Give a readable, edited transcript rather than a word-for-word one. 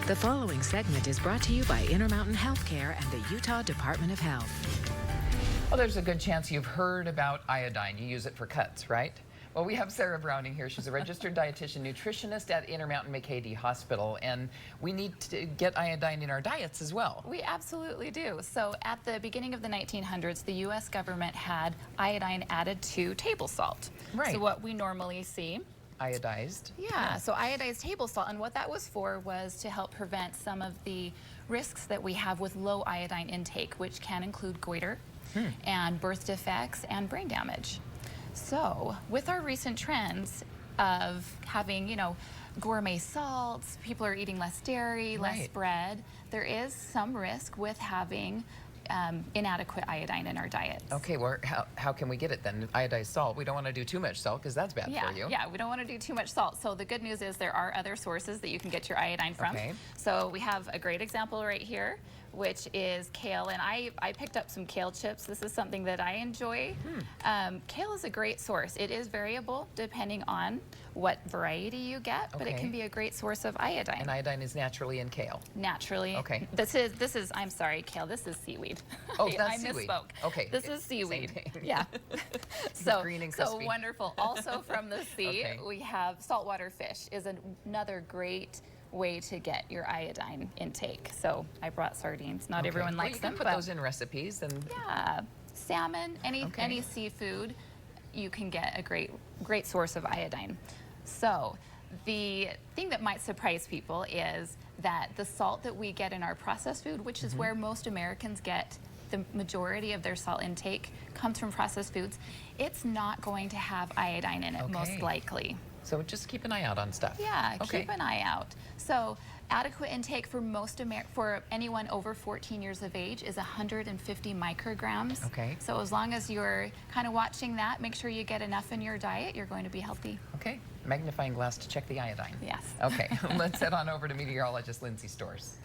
The following segment is brought to you by Intermountain Healthcare and the Utah Department of Health. Well, there's a good chance you've heard about iodine. You use it for cuts, right? Well, we have Sarah Browning here. She's a registered dietitian nutritionist at Intermountain McKay Hospital, and we need to get iodine in our diets as well. We absolutely do. So at the beginning of the 1900s, the U.S. government had iodine added to table salt. Right. So what we normally see. Iodized. Yeah, so iodized table salt, and what that was for was to help prevent some of the risks that we have with low iodine intake, which can include goiter and birth defects and brain damage. So with our recent trends of having, gourmet salts, people are eating less dairy, less bread, there is some risk with having inadequate iodine in our diets. Okay, well, how can we get it then? Iodized salt. We don't want to do too much salt because that's bad for you. Yeah, we don't want to do too much salt. So the good news is there are other sources that you can get your iodine from. Okay. So we have a great example right here, which is kale. And I picked up some kale chips. This is something that I enjoy. Kale is a great source. It is variable depending on what variety you get, but it can be a great source of iodine. And iodine is naturally in kale. Naturally. Okay. This is I'm sorry, kale, this is seaweed. Oh, that's I seaweed. Misspoke. Okay. This is seaweed. Same thing. Yeah. So green and so crispy. wonderful. Also from the sea, we have saltwater fish is another great way to get your iodine intake. So I brought sardines. Not everyone likes them. You can put those in recipes and yeah, salmon, any seafood, you can get a great source of iodine. So the thing that might surprise people is that the salt that we get in our processed food, which is where most Americans get the majority of their salt intake, comes from processed foods. It's not going to have iodine in it, most likely. So just keep an eye out on stuff. Yeah, keep an eye out. So adequate intake for for anyone over 14 years of age is 150 micrograms. Okay. So as long as you're kind of watching that, make sure you get enough in your diet, you're going to be healthy. Okay. Magnifying glass to check the iodine. Yes. Okay. Let's head on over to meteorologist Lindsay Storrs.